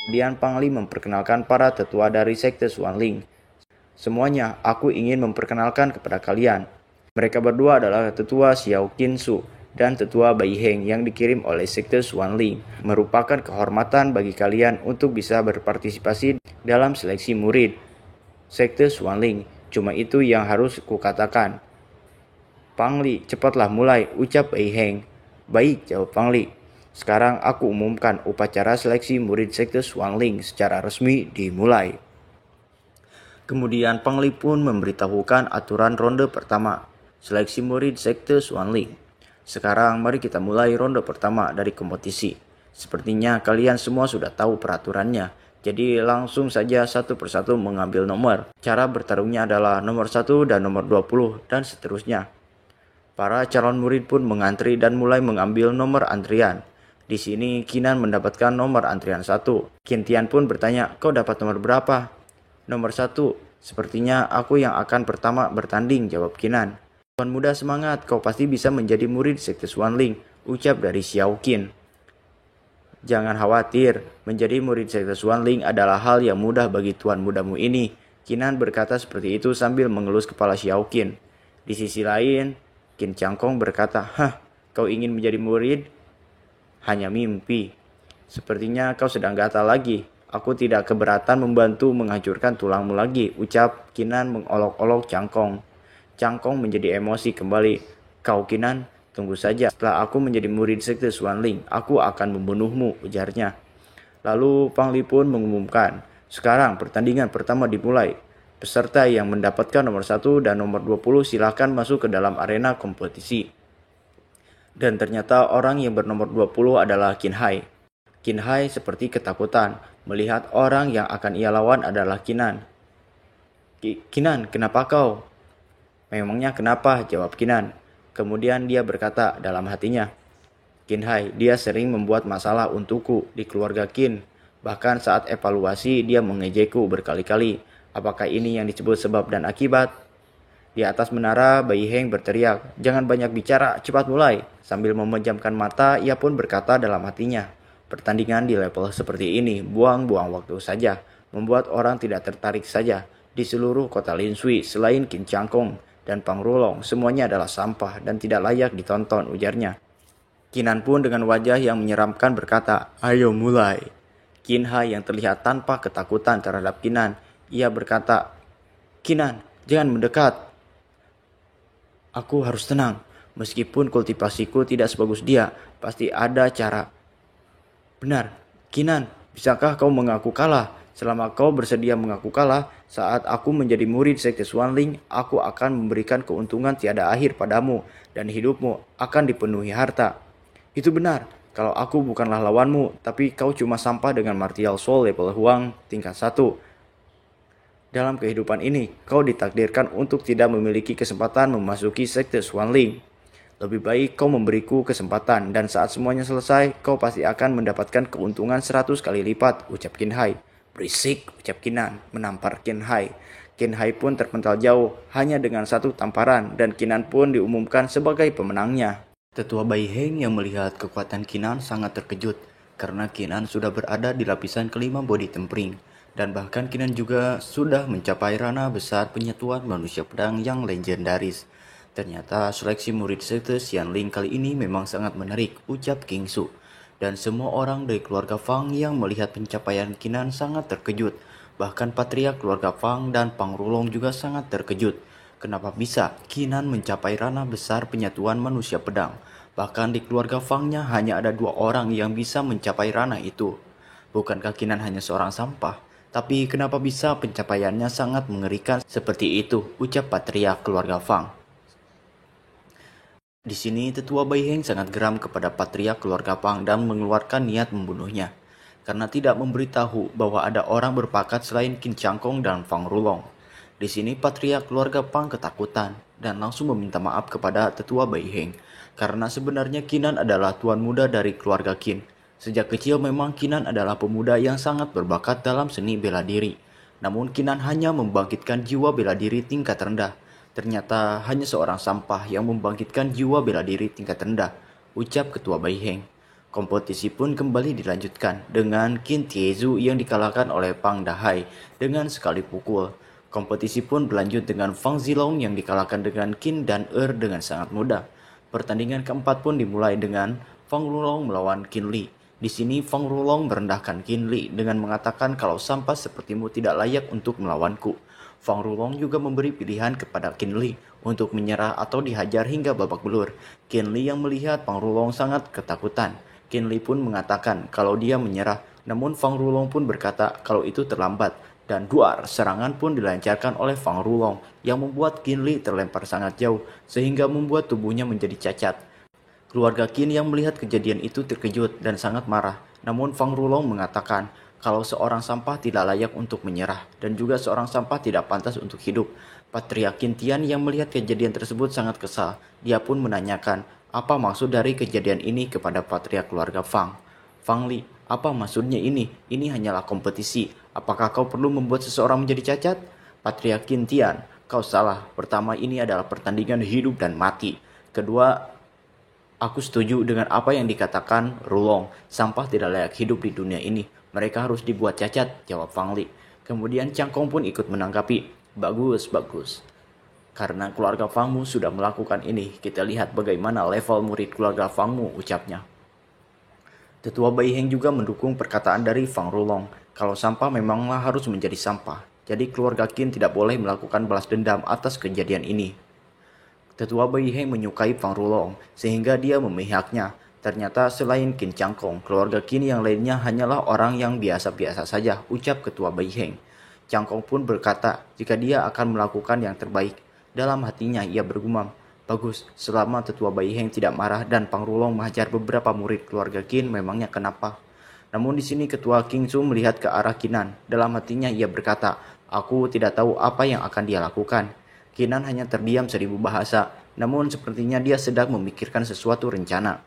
Kemudian Pangli memperkenalkan para tetua dari sekte Xuanling. Semuanya, aku ingin memperkenalkan kepada kalian. Mereka berdua adalah tetua Xiao Qinsu dan tetua Bai Heng yang dikirim oleh sekte Xuanling. Merupakan kehormatan bagi kalian untuk bisa berpartisipasi dalam seleksi murid sekte Xuanling. Cuma itu yang harus kukatakan. Pangli, cepatlah mulai, ucap Bai Heng. Baik, jawab Pangli. Sekarang aku umumkan upacara seleksi murid sekte Xuanling secara resmi dimulai. Kemudian Pangli pun memberitahukan aturan ronde pertama, seleksi murid sekte Xuanling. Sekarang mari kita mulai ronde pertama dari kompetisi. Sepertinya kalian semua sudah tahu peraturannya, jadi langsung saja satu persatu mengambil nomor. Cara bertarungnya adalah nomor 1 dan nomor 20 dan seterusnya. Para calon murid pun mengantri dan mulai mengambil nomor antrian. Di sini Kinan mendapatkan nomor antrian 1. Kintian pun bertanya, kau dapat nomor berapa? Nomor 1. Sepertinya aku yang akan pertama bertanding, jawab Kinan. Tuan muda semangat, kau pasti bisa menjadi murid sekte Xuanling, ucap dari Xiao Qin. Jangan khawatir, menjadi murid sekte Xuanling adalah hal yang mudah bagi tuan mudamu ini. Kinan berkata seperti itu sambil mengelus kepala Xiao Qin. Di sisi lain, Qin Changkong berkata, hah, kau ingin menjadi murid? Hanya mimpi. Sepertinya kau sedang gatal lagi. Aku tidak keberatan membantu menghancurkan tulangmu lagi, ucap Kinan mengolok-olok Changkong. Changkong menjadi emosi kembali. Kau Kinan, tunggu saja. Setelah aku menjadi murid sekte Xuanling, aku akan membunuhmu, ujarnya. Lalu Pangli pun mengumumkan, sekarang pertandingan pertama dimulai. Peserta yang mendapatkan nomor 1 dan nomor 20 silakan masuk ke dalam arena kompetisi. Dan ternyata orang yang bernomor 20 adalah Qin Hai. Qin Hai seperti ketakutan melihat orang yang akan ia lawan adalah Kinan. Kinan, kenapa kau? Memangnya kenapa? Jawab Kinan. Kemudian dia berkata dalam hatinya, Qin Hai, dia sering membuat masalah untukku di keluarga Qin. Bahkan saat evaluasi dia mengejekku berkali-kali. Apakah ini yang disebut sebab dan akibat? Di atas menara, Bai Heng berteriak, jangan banyak bicara, cepat mulai. Sambil memejamkan mata, ia pun berkata dalam hatinya, pertandingan di level seperti ini, buang-buang waktu saja, membuat orang tidak tertarik saja. Di seluruh kota Lin Sui, selain Qin Changkong dan Pang Rulong, semuanya adalah sampah dan tidak layak ditonton, ujarnya. Kinan pun dengan wajah yang menyeramkan berkata, ayo mulai. Qin Hai yang terlihat tanpa ketakutan terhadap Kinan, ia berkata, Kinan, jangan mendekat. Aku harus tenang, meskipun kultivasiku tidak sebagus dia, pasti ada cara. Benar, Kinan, bisakah kau mengaku kalah? Selama kau bersedia mengaku kalah, saat aku menjadi murid sekte Xuanling, aku akan memberikan keuntungan tiada akhir padamu, dan hidupmu akan dipenuhi harta. Itu benar, kalau aku bukanlah lawanmu, tapi kau cuma sampah dengan martial soul level Huang tingkat 1. Dalam kehidupan ini, kau ditakdirkan untuk tidak memiliki kesempatan memasuki sekte Xuanling. Lebih baik kau memberiku kesempatan dan saat semuanya selesai, kau pasti akan mendapatkan keuntungan 100 kali lipat, ucap Qin Hai. Berisik, ucap Kinan, menampar Qin Hai. Qin Hai pun terpental jauh, hanya dengan satu tamparan, dan Kinan pun diumumkan sebagai pemenangnya. Tetua Bai Heng yang melihat kekuatan Kinan sangat terkejut, karena Kinan sudah berada di lapisan kelima body tempering. Dan bahkan Kinan juga sudah mencapai ranah besar penyatuan manusia pedang yang legendaris. Ternyata seleksi murid sekte Xianling kali ini memang sangat menarik, ucap King Su. Dan semua orang dari keluarga Fang yang melihat pencapaian Kinan sangat terkejut. Bahkan patriark keluarga Fang dan Pang Rulong juga sangat terkejut. Kenapa bisa Kinan mencapai ranah besar penyatuan manusia pedang? Bahkan di keluarga Fangnya hanya ada 2 orang yang bisa mencapai ranah itu. Bukankah Kinan hanya seorang sampah? Tapi kenapa bisa pencapaiannya sangat mengerikan seperti itu, ucap patriark keluarga Fang. Di sini tetua Bai Heng sangat geram kepada patriark keluarga Fang dan mengeluarkan niat membunuhnya. Karena tidak memberitahu bahwa ada orang berpakat selain Qin Changkong dan Fang Rulong. Di sini patriark keluarga Fang ketakutan dan langsung meminta maaf kepada tetua Bai Heng. Karena sebenarnya Kinan adalah tuan muda dari keluarga Qin. Sejak kecil memang Kinan adalah pemuda yang sangat berbakat dalam seni bela diri. Namun Kinan hanya membangkitkan jiwa bela diri tingkat rendah. Ternyata hanya seorang sampah yang membangkitkan jiwa bela diri tingkat rendah, ucap ketua Bai Heng. Kompetisi pun kembali dilanjutkan dengan Qin Tiezu yang dikalahkan oleh Pang Dahai dengan sekali pukul. Kompetisi pun berlanjut dengan Fang Zilong yang dikalahkan dengan Qin dan dengan sangat mudah. Pertandingan keempat pun dimulai dengan Fang Rulong melawan Qin Li. Di sini Fang Rulong merendahkan Qin Li dengan mengatakan kalau sampah sepertimu tidak layak untuk melawanku. Fang Rulong juga memberi pilihan kepada Qin Li untuk menyerah atau dihajar hingga babak belur. Qin Li yang melihat Fang Rulong sangat ketakutan. Qin Li pun mengatakan kalau dia menyerah, namun Fang Rulong pun berkata kalau itu terlambat. Dan duar serangan pun dilancarkan oleh Fang Rulong yang membuat Qin Li terlempar sangat jauh sehingga membuat tubuhnya menjadi cacat. Keluarga Qin yang melihat kejadian itu terkejut dan sangat marah. Namun Fang Rulong mengatakan kalau seorang sampah tidak layak untuk menyerah dan juga seorang sampah tidak pantas untuk hidup. Patria Qin Tian yang melihat kejadian tersebut sangat kesal. Dia pun menanyakan apa maksud dari kejadian ini kepada patria keluarga Fang. Fang Li, apa maksudnya ini? Ini hanyalah kompetisi. Apakah kau perlu membuat seseorang menjadi cacat? Patria Qin Tian, kau salah. Pertama, ini adalah pertandingan hidup dan mati. Kedua, aku setuju dengan apa yang dikatakan Rulong. Sampah tidak layak hidup di dunia ini. Mereka harus dibuat cacat, jawab Fang Li. Kemudian Chang Kong pun ikut menanggapi. Bagus, bagus. Karena keluarga Fangmu sudah melakukan ini, kita lihat bagaimana level murid keluarga Fangmu, ucapnya. Tetua Bai Heng juga mendukung perkataan dari Fang Rulong. Kalau sampah memanglah harus menjadi sampah. Jadi keluarga Qin tidak boleh melakukan balas dendam atas kejadian ini. Tetua Bai Heng menyukai Fang Rulong, sehingga dia memihaknya. Ternyata selain Qin Chang Kong, keluarga Qin yang lainnya hanyalah orang yang biasa-biasa saja, ucap Ketua Bai Heng. Chang Kong pun berkata jika dia akan melakukan yang terbaik. Dalam hatinya ia bergumam, bagus, selama Tetua Bai Heng tidak marah dan Fang Rulong menghajar beberapa murid keluarga Qin, memangnya kenapa? Namun di sini Ketua King Su melihat ke arah Kinan. Dalam hatinya ia berkata, aku tidak tahu apa yang akan dia lakukan. Kinan hanya terdiam 1000 bahasa, namun sepertinya dia sedang memikirkan sesuatu rencana.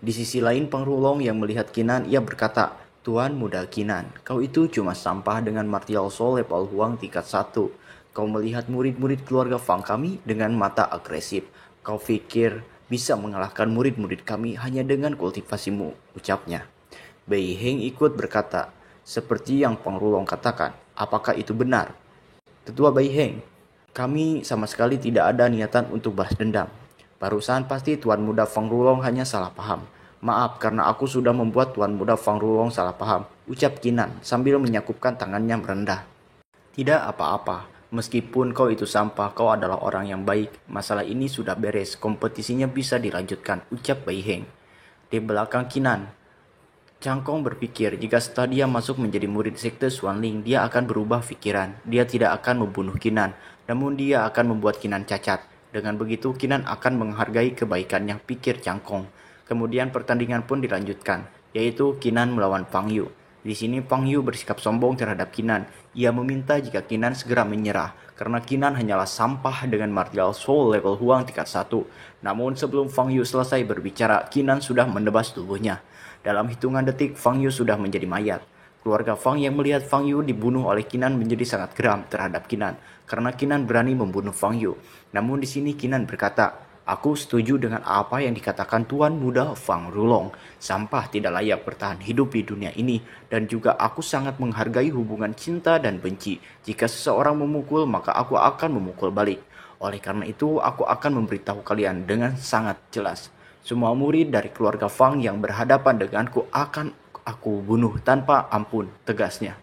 Di sisi lain Fang Rulong yang melihat Kinan, ia berkata, Tuan muda Kinan, kau itu cuma sampah dengan martial soul level Huang tingkat 1. Kau melihat murid-murid keluarga Fang kami dengan mata agresif. Kau pikir bisa mengalahkan murid-murid kami hanya dengan kultivasimu, ucapnya. Bai Heng ikut berkata, seperti yang Fang Rulong katakan, apakah itu benar? Tetua Bai Heng, kami sama sekali tidak ada niatan untuk balas dendam. Barusan pasti Tuan Muda Fang Rulong hanya salah paham. Maaf karena aku sudah membuat Tuan Muda Fang Rulong salah paham, ucap Kinan sambil menyakupkan tangannya merendah. Tidak apa-apa. Meskipun kau itu sampah, kau adalah orang yang baik. Masalah ini sudah beres, kompetisinya bisa dilanjutkan, ucap Bai Heng. Di belakang Kinan, Chang Kong berpikir jika setelah dia masuk menjadi murid sekte Xuanling, dia akan berubah pikiran. Dia tidak akan membunuh Kinan, namun dia akan membuat Kinan cacat. Dengan begitu, Kinan akan menghargai kebaikannya, pikir Chang Kong. Kemudian pertandingan pun dilanjutkan, yaitu Kinan melawan Fang Yu. Di sini Fang Yu bersikap sombong terhadap Kinan. Ia meminta jika Kinan segera menyerah, karena Kinan hanyalah sampah dengan martial soul level Huang tingkat 1. Namun sebelum Fang Yu selesai berbicara, Kinan sudah menebas tubuhnya. Dalam hitungan detik, Fang Yu sudah menjadi mayat. Keluarga Fang yang melihat Fang Yu dibunuh oleh Kinan menjadi sangat geram terhadap Kinan, karena Kinan berani membunuh Fang Yu. Namun di sini Kinan berkata, aku setuju dengan apa yang dikatakan Tuan Muda Fang Rulong. Sampah tidak layak bertahan hidup di dunia ini. Dan juga aku sangat menghargai hubungan cinta dan benci. Jika seseorang memukul, maka aku akan memukul balik. Oleh karena itu, aku akan memberitahu kalian dengan sangat jelas. Semua murid dari keluarga Fang yang berhadapan denganku akan aku bunuh tanpa ampun, tegasnya.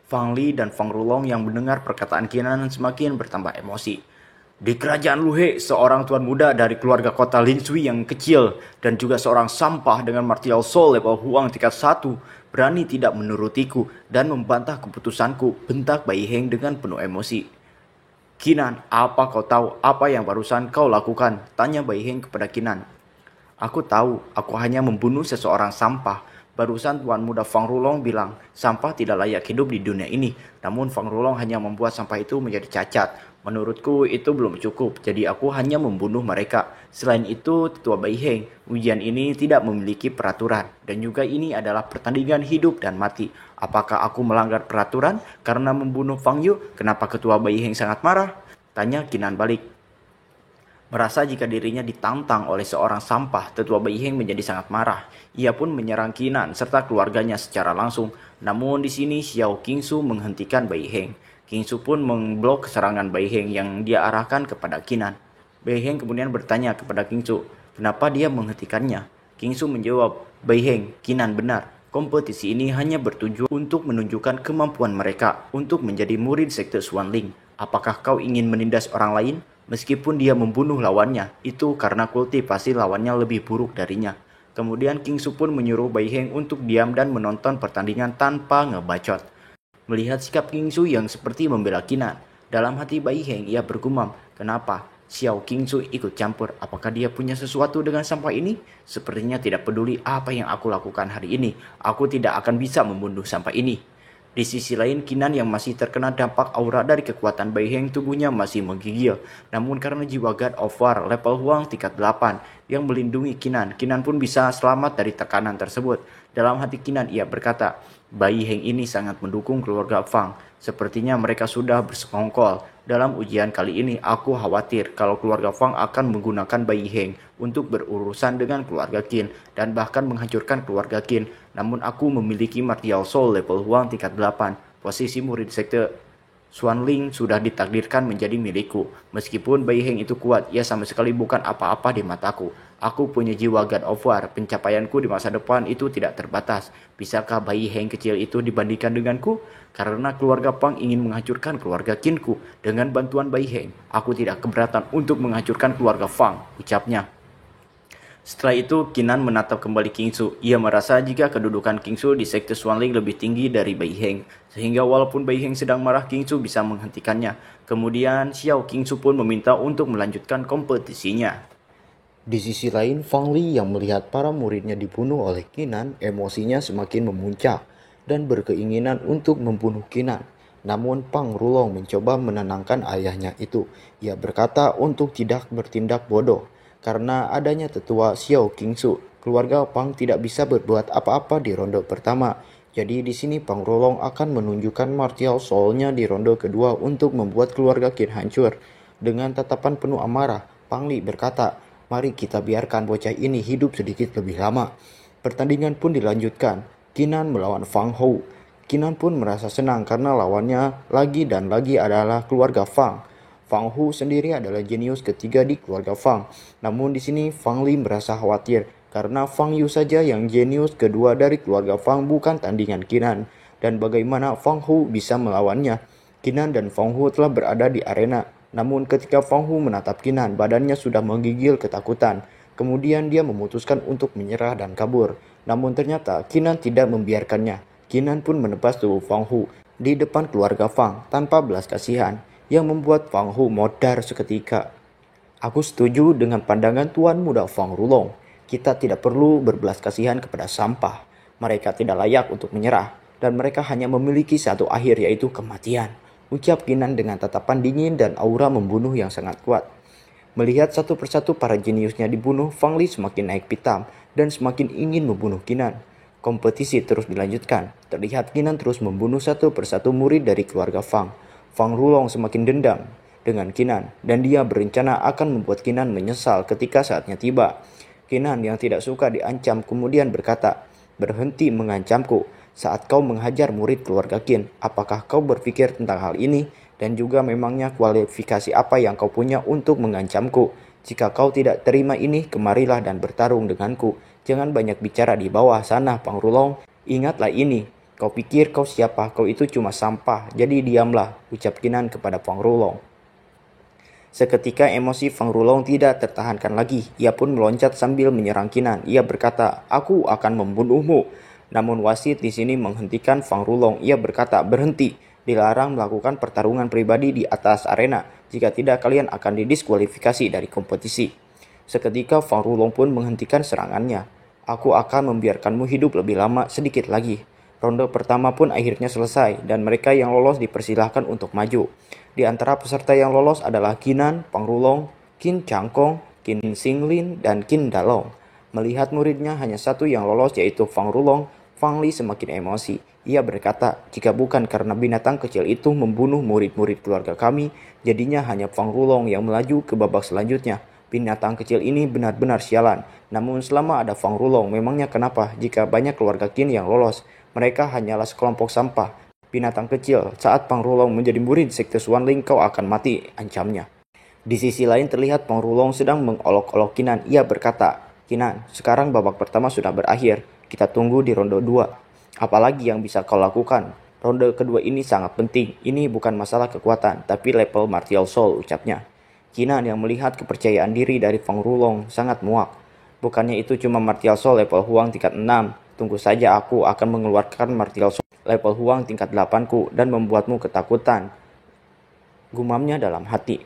Fang Li dan Fang Rulong yang mendengar perkataan Kinan semakin bertambah emosi. Di kerajaan Luhe, seorang tuan muda dari keluarga kota Lin Sui yang kecil dan juga seorang sampah dengan martial soul level Huang tingkat 1 berani tidak menurutiku dan membantah keputusanku, bentak Bai Heng dengan penuh emosi. Kinan, apa kau tahu apa yang barusan kau lakukan? Tanya Bai Heng kepada Kinan. Aku tahu, aku hanya membunuh seseorang sampah. Barusan Tuan Muda Fang Rulong bilang, sampah tidak layak hidup di dunia ini. Namun Fang Rulong hanya membuat sampah itu menjadi cacat. Menurutku itu belum cukup, jadi aku hanya membunuh mereka. Selain itu, Tetua Bai Heng, ujian ini tidak memiliki peraturan. Dan juga ini adalah pertandingan hidup dan mati. Apakah aku melanggar peraturan karena membunuh Fang Yu? Kenapa Ketua Bai Heng sangat marah? Tanya Kinan balik. Merasa jika dirinya ditantang oleh seorang sampah, tetua Beiheng menjadi sangat marah. Ia pun menyerang Qinan serta keluarganya secara langsung. Namun di sini Xiao Qingsu menghentikan Beiheng. Qingsu pun memblok serangan Beiheng yang dia arahkan kepada Qinan. Beiheng kemudian bertanya kepada Qingsu, kenapa dia menghentikannya? Qingsu menjawab, Beiheng, Qinan benar. Kompetisi ini hanya bertujuan untuk menunjukkan kemampuan mereka untuk menjadi murid sekte Xuanling. Apakah kau ingin menindas orang lain? Meskipun dia membunuh lawannya, itu karena kultivasi lawannya lebih buruk darinya. Kemudian Qingsu pun menyuruh Beiheng untuk diam dan menonton pertandingan tanpa ngebacot. Melihat sikap Qingsu yang seperti membela Qinan, dalam hati Beiheng ia bergumam, kenapa Xiao Qingsu ikut campur? Apakah dia punya sesuatu dengan sampah ini? Sepertinya tidak peduli apa yang aku lakukan hari ini. Aku tidak akan bisa membunuh sampah ini. Di sisi lain, Qinan yang masih terkena dampak aura dari kekuatan Beiheng tubuhnya masih menggigil. Namun karena jiwa God of War level Huang tingkat 8 yang melindungi Qinan, Qinan pun bisa selamat dari tekanan tersebut. Dalam hati Qinan ia berkata, Beiheng ini sangat mendukung keluarga Fang. Sepertinya mereka sudah bersekongkol. Dalam ujian kali ini, aku khawatir kalau keluarga Fang akan menggunakan Beiheng untuk berurusan dengan keluarga Qin dan bahkan menghancurkan keluarga Qin. Namun aku memiliki Martial Soul level Huang tingkat 8. Posisi murid sekte Xuanling sudah ditakdirkan menjadi milikku. Meskipun Beiheng itu kuat, ia sama sekali bukan apa-apa di mataku. Aku punya jiwa God of War. Pencapaianku di masa depan itu tidak terbatas. Bisakah Beiheng kecil itu dibandingkan denganku? Karena keluarga Pang ingin menghancurkan keluarga Qinku dengan bantuan Beiheng. Aku tidak keberatan untuk menghancurkan keluarga Fang, ucapnya. Setelah itu, Qinan menatap kembali Qingsu. Ia merasa jika kedudukan Qingsu di sekte Xuanling lebih tinggi dari Beiheng, sehingga walaupun Beiheng sedang marah, Qingsu bisa menghentikannya. Kemudian, Xiao Qingsu pun meminta untuk melanjutkan kompetisinya. Di sisi lain, Fang Li yang melihat para muridnya dibunuh oleh Qinan, emosinya semakin memuncak dan berkeinginan untuk membunuh Qinan. Namun Pang Rulong mencoba menenangkan ayahnya itu. Ia berkata untuk tidak bertindak bodoh. Karena adanya tetua Xiao Qingsu, keluarga Pang tidak bisa berbuat apa-apa di ronde pertama. Jadi di sini Pang Rulong akan menunjukkan martial soul-nya di ronde kedua untuk membuat keluarga Qin hancur. Dengan tatapan penuh amarah, Pang Li berkata, mari kita biarkan bocah ini hidup sedikit lebih lama. Pertandingan pun dilanjutkan. Qinan melawan Fang Hou. Qinan pun merasa senang karena lawannya lagi dan lagi adalah keluarga Fang. Fang Hou sendiri adalah jenius ketiga di keluarga Fang. Namun di sini Fang Li merasa khawatir karena Fang Yu saja yang jenius kedua dari keluarga Fang bukan tandingan Qinan. Dan bagaimana Fang Hou bisa melawannya? Qinan dan Fang Hou telah berada di arena. Namun ketika Fang Hou menatap Qinan, badannya sudah menggigil ketakutan. Kemudian dia memutuskan untuk menyerah dan kabur. Namun ternyata Qinan tidak membiarkannya. Qinan pun menebas tubuh Fang Hou di depan keluarga Fang tanpa belas kasihan, yang membuat Fang Hou modar seketika. Aku setuju dengan pandangan Tuan Muda Fang Rulong. Kita tidak perlu berbelas kasihan kepada sampah. Mereka tidak layak untuk menyerah, dan mereka hanya memiliki satu akhir, yaitu kematian, ucap Qinan dengan tatapan dingin dan aura membunuh yang sangat kuat. Melihat satu persatu para jeniusnya dibunuh, Fang Li semakin naik pitam dan semakin ingin membunuh Qinan. Kompetisi terus dilanjutkan. Terlihat Qinan terus membunuh satu persatu murid dari keluarga Fang. Fang Rulong semakin dendam dengan Qinan dan dia berencana akan membuat Qinan menyesal ketika saatnya tiba. Qinan yang tidak suka diancam kemudian berkata, berhenti mengancamku saat kau menghajar murid keluarga Qin. Apakah kau berpikir tentang hal ini? Dan juga memangnya kualifikasi apa yang kau punya untuk mengancamku? Jika kau tidak terima ini, kemarilah dan bertarung denganku. Jangan banyak bicara di bawah sana, Fang Rulong. Ingatlah ini. Kau pikir kau siapa? Kau itu cuma sampah. Jadi diamlah, ucap Qinan kepada Fang Rulong. Seketika emosi Fang Rulong tidak tertahankan lagi. Ia pun meloncat sambil menyerang Qinan. Ia berkata, aku akan membunuhmu. Namun wasit di sini menghentikan Fang Rulong. Ia berkata, berhenti. Dilarang melakukan pertarungan pribadi di atas arena. Jika tidak, kalian akan didiskualifikasi dari kompetisi. Seketika Fang Rulong pun menghentikan serangannya. Aku akan membiarkanmu hidup lebih lama sedikit lagi. Ronde pertama pun akhirnya selesai dan mereka yang lolos dipersilahkan untuk maju. Di antara peserta yang lolos adalah Qinan, Fang Rulong, Qin Changkong, Qin Xinglin, dan Qin Dalong. Melihat muridnya hanya satu yang lolos yaitu Fang Rulong, Fang Li semakin emosi. Ia berkata, jika bukan karena binatang kecil itu membunuh murid-murid keluarga kami, jadinya hanya Fang Rulong yang melaju ke babak selanjutnya. Binatang kecil ini benar-benar sialan. Namun selama ada Fang Rulong, memangnya kenapa jika banyak keluarga Qin yang lolos? Mereka hanyalah sekelompok sampah. Binatang kecil, saat Fang Rulong menjadi murid sekte Xuanling, kau akan mati, ancamnya. Di sisi lain terlihat Fang Rulong sedang mengolok-olok Kinan. Ia berkata, Kinan, sekarang babak pertama sudah berakhir. Kita tunggu di ronde 2. Apalagi yang bisa kau lakukan? Ronde kedua ini sangat penting. Ini bukan masalah kekuatan, tapi level martial soul, ucapnya. Kinan yang melihat kepercayaan diri dari Fang Rulong sangat muak. Bukannya itu cuma martial soul level Huang tingkat 6. Tunggu saja, aku akan mengeluarkan martial soul level Huang tingkat 8-ku dan membuatmu ketakutan. Gumamnya dalam hati.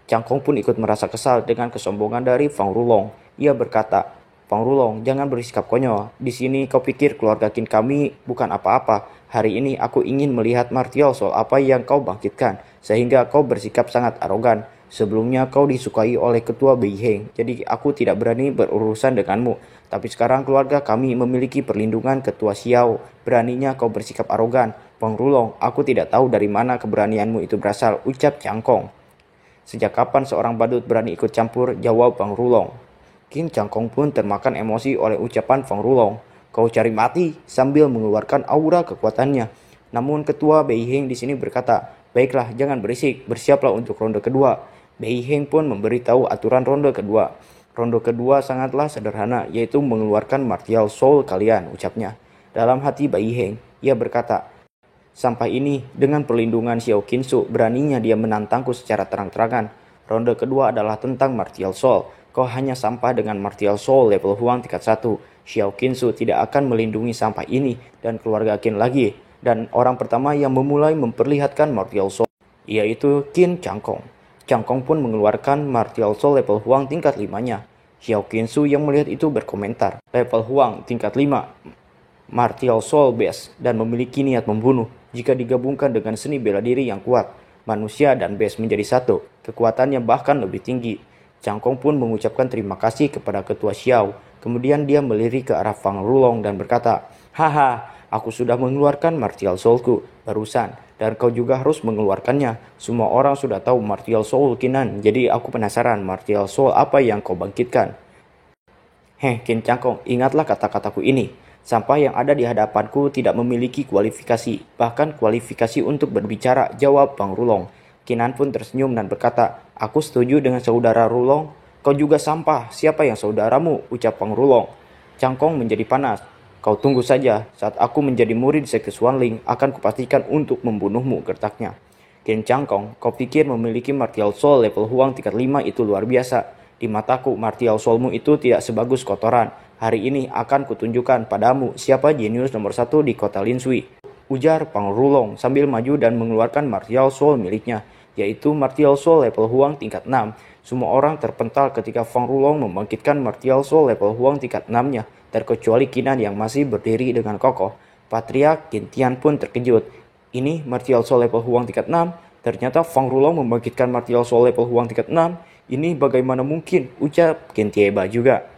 Cangkong pun ikut merasa kesal dengan kesombongan dari Fang Rulong. Ia berkata, Fang Rulong, jangan bersikap konyol. Di sini kau pikir keluarga Qin kami bukan apa-apa. Hari ini aku ingin melihat martial soul apa yang kau bangkitkan, sehingga kau bersikap sangat arogan. Sebelumnya kau disukai oleh ketua Beiheng, jadi aku tidak berani berurusan denganmu. Tapi sekarang keluarga kami memiliki perlindungan ketua Xiao. Beraninya kau bersikap arogan. Fang Rulong, aku tidak tahu dari mana keberanianmu itu berasal, ucap Cangkong. Sejak kapan seorang badut berani ikut campur, jawab Fang Rulong. Qin Cangkong pun termakan emosi oleh ucapan Fang Rulong. Kau cari mati, sambil mengeluarkan aura kekuatannya. Namun ketua Beiheng di sini berkata, baiklah, jangan berisik, bersiaplah untuk ronde kedua. Beiheng pun memberitahu aturan ronde kedua. Ronde kedua sangatlah sederhana, yaitu mengeluarkan martial soul kalian, ucapnya. Dalam hati Beiheng, ia berkata, sampai ini, dengan perlindungan Xiao Qinsu, beraninya dia menantangku secara terang-terangan. Ronde kedua adalah tentang martial soul. Kau hanya sampah dengan martial soul level Huang tingkat 1. Xiao Qinsu tidak akan melindungi sampah ini dan keluarga Qin lagi. Dan orang pertama yang memulai memperlihatkan martial soul, yaitu Qin Cangkong. Cangkong pun mengeluarkan martial soul level Huang tingkat 5-nya. Xiao Qinsu yang melihat itu berkomentar, level Huang tingkat 5, martial soul base, dan memiliki niat membunuh. Jika digabungkan dengan seni bela diri yang kuat, manusia dan base menjadi satu, kekuatannya bahkan lebih tinggi. Cangkong pun mengucapkan terima kasih kepada ketua Xiao. Kemudian dia melirik ke arah Fang Rulong dan berkata, haha, aku sudah mengeluarkan martial soulku barusan, dan kau juga harus mengeluarkannya. Semua orang sudah tahu martial soul Kinan, jadi aku penasaran martial soul apa yang kau bangkitkan. Qin Cangkong, ingatlah kata-kataku ini. Sampah yang ada di hadapanku tidak memiliki kualifikasi, bahkan kualifikasi untuk berbicara, jawab Fang Rulong. Kinan pun tersenyum dan berkata, aku setuju dengan saudara Rulong. Kau juga sampah, siapa yang saudaramu, ucap Fang Rulong. Cangkong menjadi panas. Kau tunggu saja, saat aku menjadi murid sekte Xuanling, akan kupastikan untuk membunuhmu, gertaknya. Qin Cangkong, kau pikir memiliki martial soul level Huang tingkat 5 itu luar biasa. Di mataku, martial soulmu itu tidak sebagus kotoran. Hari ini akan kutunjukkan padamu siapa jenius nomor 1 di kota Linsui, ujar Fang Rulong sambil maju dan mengeluarkan martial soul miliknya, yaitu martial soul level Huang tingkat 6. Semua orang terpental ketika Fang Rulong membangkitkan martial soul level Huang tingkat 6-nya, terkecuali Kinan yang masih berdiri dengan kokoh. Patriark Qin Tian pun terkejut. Ini martial soul level Huang tingkat 6? Ternyata Fang Rulong membangkitkan martial soul level Huang tingkat 6? Ini bagaimana mungkin? Ucap Qin Tieba juga.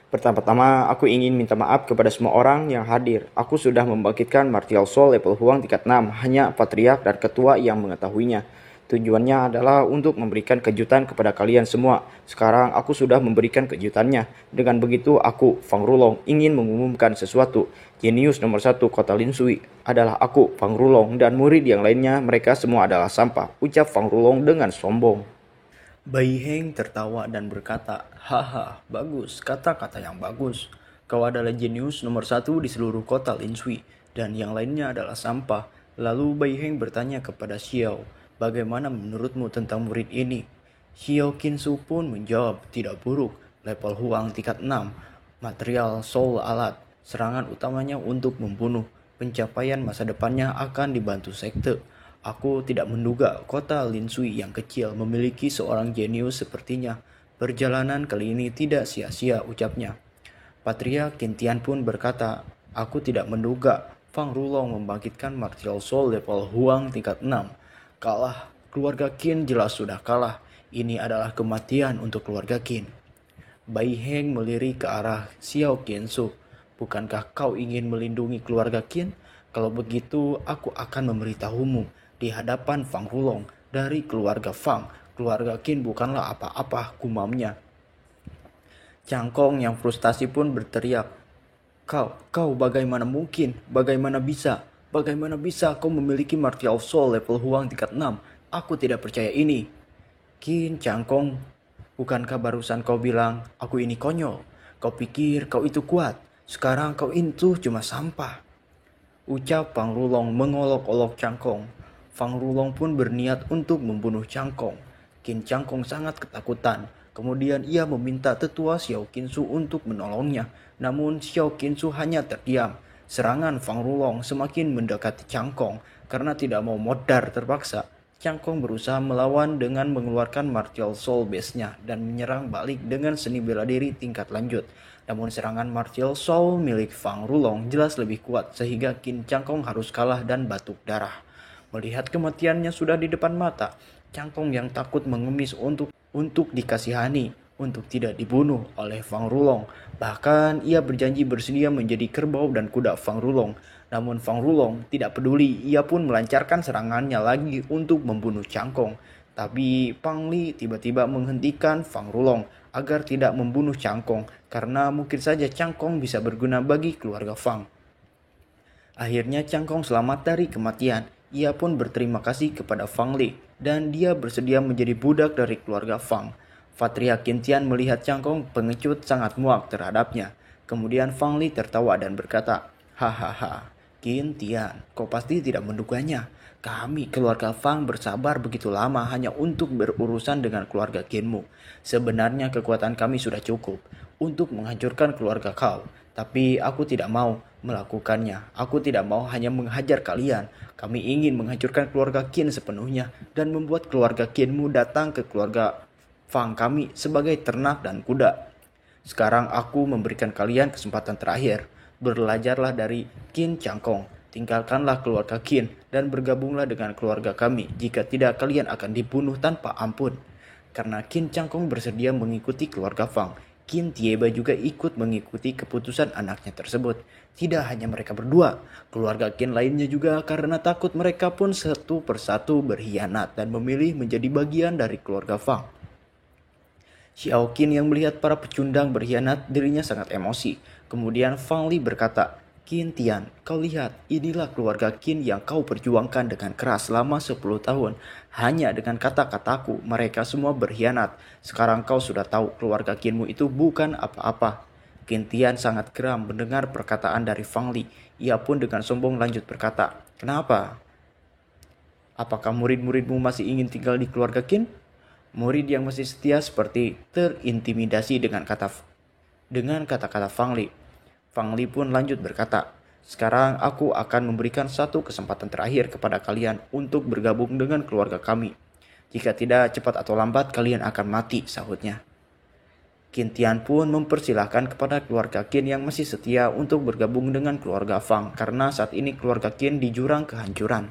Pertama-tama, aku ingin minta maaf kepada semua orang yang hadir. Aku sudah membangkitkan martial soul level Huang tingkat 6, hanya Patriark dan Ketua yang mengetahuinya. Tujuannya adalah untuk memberikan kejutan kepada kalian semua. Sekarang aku sudah memberikan kejutannya. Dengan begitu aku, Fang Rulong, ingin mengumumkan sesuatu. Jenius nomor 1 kota Linsui adalah aku, Fang Rulong, dan murid yang lainnya mereka semua adalah sampah, ucap Fang Rulong dengan sombong. Beiheng tertawa dan berkata, haha, bagus, kata-kata yang bagus. Kau adalah jenius nomor 1 di seluruh kota Linsui, dan yang lainnya adalah sampah. Lalu Beiheng bertanya kepada Xiao, bagaimana menurutmu tentang murid ini? Xiao Qinsu pun menjawab, tidak buruk, level Huang tingkat 6, material soul alat, serangan utamanya untuk membunuh, pencapaian masa depannya akan dibantu sekte. Aku tidak menduga kota Linsui yang kecil memiliki seorang jenius sepertinya. Perjalanan kali ini tidak sia-sia, ucapnya. Patriark Qin Tian pun berkata, aku tidak menduga Fang Rulong membangkitkan martial soul level Huang tingkat 6. Kalah, keluarga Qin jelas sudah kalah. Ini adalah kematian untuk keluarga Qin. Beiheng melirik ke arah Xiao Qiansu. Bukankah kau ingin melindungi keluarga Qin? Kalau begitu, aku akan memberitahumu di hadapan Fang Rulong dari keluarga Fang. Keluarga Qin bukanlah apa-apa, gumamnya. Cangkong yang frustasi pun berteriak, Kau bagaimana mungkin? Bagaimana bisa? Bagaimana bisa kau memiliki martial soul level Huang tingkat 6? Aku tidak percaya ini. Qin Cangkong, bukankah barusan kau bilang, aku ini konyol? Kau pikir kau itu kuat? Sekarang kau itu cuma sampah. Ucap Fang Rulong mengolok-olok Cangkong. Fang Rulong pun berniat untuk membunuh Cangkong. Qin Cangkong sangat ketakutan. Kemudian ia meminta tetua Xiao Qinsu untuk menolongnya. Namun Xiao Qinsu hanya terdiam. Serangan Fang Rulong semakin mendekati Cangkong. Karena tidak mau modar terpaksa, Cangkong berusaha melawan dengan mengeluarkan martial soul base-nya dan menyerang balik dengan seni bela diri tingkat lanjut. Namun serangan martial soul milik Fang Rulong jelas lebih kuat sehingga Qin Cangkong harus kalah dan batuk darah. Melihat kematiannya sudah di depan mata, Cangkong yang takut mengemis untuk dikasihani, untuk tidak dibunuh oleh Fang Rulong. Bahkan ia berjanji bersedia menjadi kerbau dan kuda Fang Rulong. Namun Fang Rulong tidak peduli, ia pun melancarkan serangannya lagi untuk membunuh Cangkong. Tapi Fang Li tiba-tiba menghentikan Fang Rulong agar tidak membunuh Cangkong, karena mungkin saja Cangkong bisa berguna bagi keluarga Fang. Akhirnya Cangkong selamat dari kematian. Ia pun berterima kasih kepada Fang Li dan dia bersedia menjadi budak dari keluarga Fang. Fatria Qintian melihat Cangkong pengecut sangat muak terhadapnya. Kemudian Fang Li tertawa dan berkata, hahaha, Qintian, kau pasti tidak menduganya. Kami keluarga Fang bersabar begitu lama hanya untuk berurusan dengan keluarga Qinmu. Sebenarnya kekuatan kami sudah cukup untuk menghancurkan keluarga kau. Tapi aku tidak mau melakukannya. Aku tidak mau hanya menghajar kalian. Kami ingin menghancurkan keluarga Qin sepenuhnya dan membuat keluarga Qinmu datang ke keluarga Fang kami sebagai ternak dan kuda. Sekarang aku memberikan kalian kesempatan terakhir. Belajarlah dari Qin Cangkong. Tinggalkanlah keluarga Qin dan bergabunglah dengan keluarga kami. Jika tidak, kalian akan dibunuh tanpa ampun. Karena Qin Cangkong bersedia mengikuti keluarga Fang, Qin Tieba juga ikut mengikuti keputusan anaknya tersebut. Tidak hanya mereka berdua, keluarga Qin lainnya juga karena takut mereka pun satu persatu berkhianat dan memilih menjadi bagian dari keluarga Fang. Xiao Qin yang melihat para pecundang berkhianat, dirinya sangat emosi. Kemudian Fang Li berkata, Qin Tian, kau lihat, inilah keluarga Qin yang kau perjuangkan dengan keras selama 10 tahun. Hanya dengan kata-kataku, mereka semua berkhianat. Sekarang kau sudah tahu keluarga Qinmu itu bukan apa-apa. Qin Tian sangat geram mendengar perkataan dari Fang Li. Ia pun dengan sombong lanjut berkata, kenapa? Apakah murid-muridmu masih ingin tinggal di keluarga Qin? Murid yang masih setia seperti terintimidasi dengan kata-kata Fang Li. Fang Li pun lanjut berkata, sekarang aku akan memberikan satu kesempatan terakhir kepada kalian untuk bergabung dengan keluarga kami. Jika tidak, cepat atau lambat kalian akan mati, sahutnya. Qin Tian pun mempersilahkan kepada keluarga Qin yang masih setia untuk bergabung dengan keluarga Fang karena saat ini keluarga Qin di jurang kehancuran.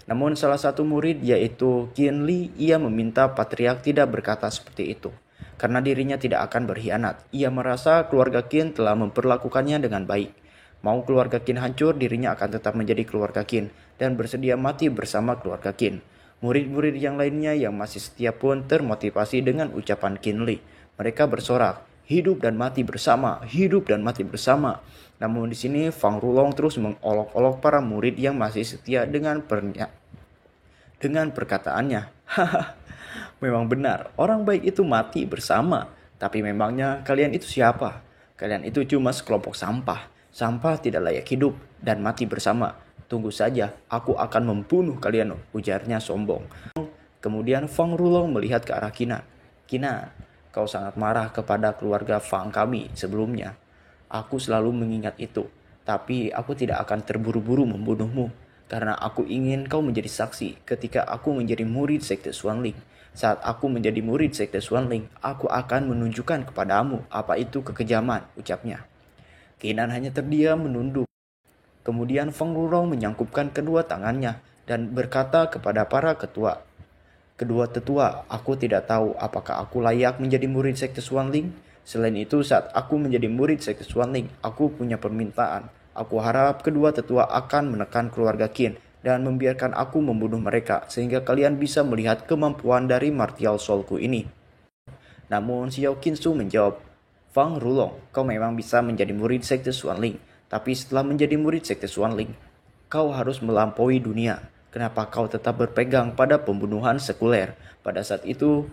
Namun salah satu murid yaitu Qin Li, ia meminta patriark tidak berkata seperti itu. Karena dirinya tidak akan berkhianat. Ia merasa keluarga Qin telah memperlakukannya dengan baik. Mau keluarga Qin hancur, dirinya akan tetap menjadi keluarga Qin dan bersedia mati bersama keluarga Qin. Murid-murid yang lainnya yang masih setia pun termotivasi dengan ucapan Qin Li. Mereka bersorak, hidup dan mati bersama, hidup dan mati bersama. Namun di sini Fang Rulong terus mengolok-olok para murid yang masih setia dengan perkataannya. Hahaha. Memang benar, orang baik itu mati bersama. Tapi memangnya kalian itu siapa? Kalian itu cuma sekelompok sampah. Sampah tidak layak hidup dan mati bersama. Tunggu saja, aku akan membunuh kalian, ujarnya sombong. Kemudian Fang Rulong melihat ke arah Kinan. Kinan, kau sangat marah kepada keluarga Fang kami sebelumnya. Aku selalu mengingat itu. Tapi aku tidak akan terburu-buru membunuhmu. Karena aku ingin kau menjadi saksi ketika aku menjadi murid Sekte Xuanling. Saat aku menjadi murid Sekte Xuanling, aku akan menunjukkan kepadamu apa itu kekejaman, ucapnya. Kinan hanya terdiam menunduk. Kemudian Fang Rulong menyangkupkan kedua tangannya dan berkata kepada para ketua. Kedua tetua, aku tidak tahu apakah aku layak menjadi murid Sekte Xuanling. Selain itu, saat aku menjadi murid Sekte Xuanling, aku punya permintaan. Aku harap kedua tetua akan menekan keluarga Qin dan membiarkan aku membunuh mereka sehingga kalian bisa melihat kemampuan dari martial soulku ini. Namun Xiao Qinsu menjawab, Fang Rulong, kau memang bisa menjadi murid sekte Xuanling, tapi setelah menjadi murid sekte Xuanling, kau harus melampaui dunia. Kenapa kau tetap berpegang pada pembunuhan sekuler? Pada saat itu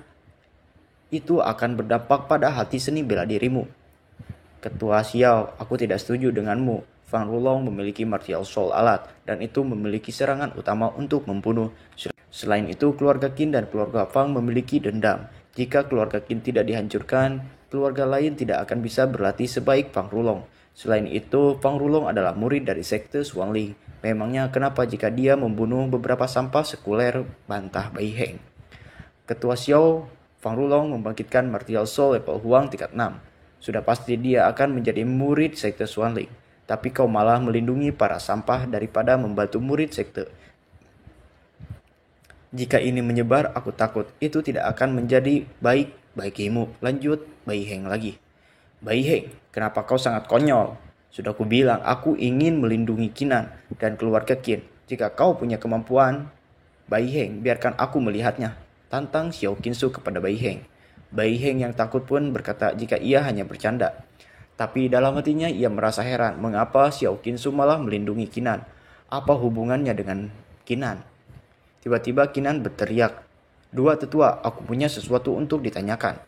akan berdampak pada hati seni bela dirimu. Ketua Xiao, aku tidak setuju denganmu. Fang Rulong memiliki martial soul alat, dan itu memiliki serangan utama untuk membunuh. Selain itu, keluarga Qin dan keluarga Fang memiliki dendam. Jika keluarga Qin tidak dihancurkan, keluarga lain tidak akan bisa berlatih sebaik Fang Rulong. Selain itu, Fang Rulong adalah murid dari sekte Xuanling. Memangnya kenapa jika dia membunuh beberapa sampah sekuler, bantah Bai Heng. Ketua Xiao, Fang Rulong membangkitkan martial soul level Huang tingkat 6. Sudah pasti dia akan menjadi murid sekte Xuanling. Tapi kau malah melindungi para sampah daripada membantu murid sekte. Jika ini menyebar, aku takut itu tidak akan menjadi baik bagimu. Lanjut Bai Heng lagi. Bai Heng, kenapa kau sangat konyol? Sudah kubilang aku ingin melindungi Qinan dan keluarga Qin. Jika kau punya kemampuan, Bai Heng, biarkan aku melihatnya. Tantang Xiao Qinsu kepada Bai Heng. Bai Heng yang takut pun berkata jika ia hanya bercanda. Tapi dalam hatinya ia merasa heran mengapa Xiao Qinsu malah melindungi Qinan. Apa hubungannya dengan Qinan? Tiba-tiba Qinan berteriak, "Dua tetua, aku punya sesuatu untuk ditanyakan."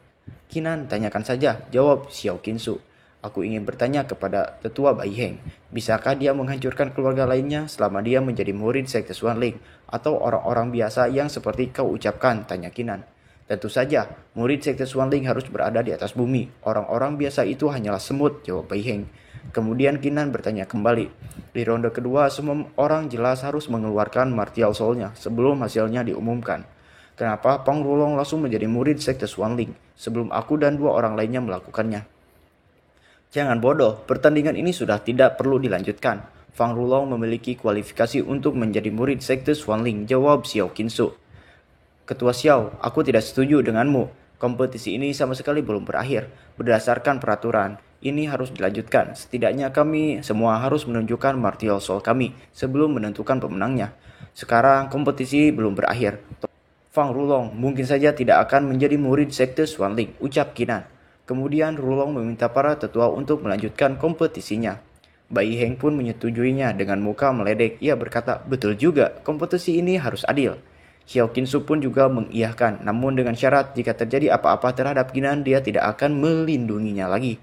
"Qinan, tanyakan saja," jawab Xiao Qinsu. "Aku ingin bertanya kepada tetua Bai Heng, bisakah dia menghancurkan keluarga lainnya selama dia menjadi murid sekte Xuanling atau orang-orang biasa yang seperti kau ucapkan?" tanya Qinan. "Tentu saja, murid sekte Xuanling harus berada di atas bumi. Orang-orang biasa itu hanyalah semut," jawab Bai Heng. Kemudian Qinan bertanya kembali. Di ronde kedua, semua orang jelas harus mengeluarkan martial soul-nya sebelum hasilnya diumumkan. Kenapa Fang Rulong langsung menjadi murid sekte Xuanling sebelum aku dan dua orang lainnya melakukannya? Jangan bodoh, pertandingan ini sudah tidak perlu dilanjutkan. Fang Rulong memiliki kualifikasi untuk menjadi murid sekte Xuanling, jawab Xiao Qinsu. Ketua Xiao, aku tidak setuju denganmu. Kompetisi ini sama sekali belum berakhir. Berdasarkan peraturan, ini harus dilanjutkan. Setidaknya kami semua harus menunjukkan martial soul kami sebelum menentukan pemenangnya. Sekarang kompetisi belum berakhir. Fang Rulong mungkin saja tidak akan menjadi murid sekte Xuanling, ucap Qinan. Kemudian Rulong meminta para tetua untuk melanjutkan kompetisinya. Bai Heng pun menyetujuinya dengan muka meledek. Ia berkata, betul juga, kompetisi ini harus adil. Xiao Qinsu pun juga mengiyahkan, namun dengan syarat jika terjadi apa-apa terhadap Qinan, dia tidak akan melindunginya lagi.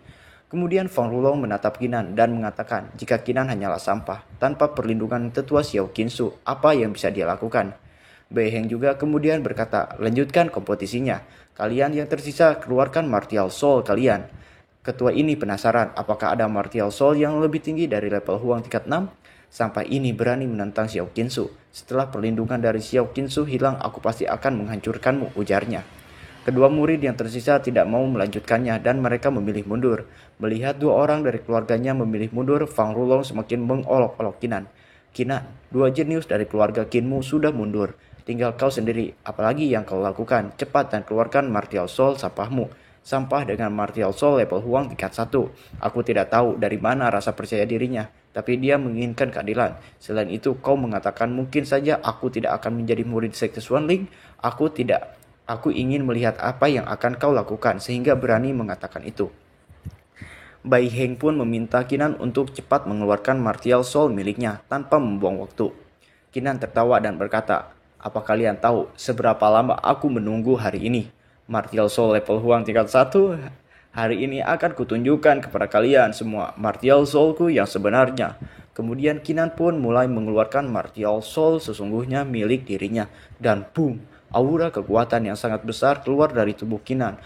Kemudian Fang Rulong menatap Qinan dan mengatakan, jika Qinan hanyalah sampah, tanpa perlindungan tetua Xiao Qinsu, apa yang bisa dia lakukan? Bai Heng juga kemudian berkata, lanjutkan kompetisinya. Kalian yang tersisa keluarkan martial soul kalian. Ketua ini penasaran apakah ada martial soul yang lebih tinggi dari level Huang tingkat 6? Sampai ini berani menantang Xiao Qinsu. Setelah perlindungan dari Xiao Qinsu hilang, aku pasti akan menghancurkanmu, ujarnya. Kedua murid yang tersisa tidak mau melanjutkannya dan mereka memilih mundur. Melihat dua orang dari keluarganya memilih mundur, Fang Rulong semakin mengolok-olok Qinan. Qinan, dua jenius dari keluarga Qinmu sudah mundur. Tinggal kau sendiri, apalagi yang kau lakukan? Cepat dan keluarkan martial soul sampahmu. Sampah dengan martial soul level Huang tingkat 1. Aku tidak tahu dari mana rasa percaya dirinya, tapi dia menginginkan keadilan. Selain itu, kau mengatakan mungkin saja aku tidak akan menjadi murid sekte Xuanling. Aku ingin melihat apa yang akan kau lakukan sehingga berani mengatakan itu. Bai Heng pun meminta Qinan untuk cepat mengeluarkan martial soul miliknya tanpa membuang waktu. Qinan tertawa dan berkata, apa kalian tahu seberapa lama aku menunggu hari ini? Martial soul level Huang tingkat 1. Hari ini akan kutunjukkan kepada kalian semua martial soulku yang sebenarnya. Kemudian Qinan pun mulai mengeluarkan martial soul sesungguhnya milik dirinya. Dan boom, aura kekuatan yang sangat besar keluar dari tubuh Qinan.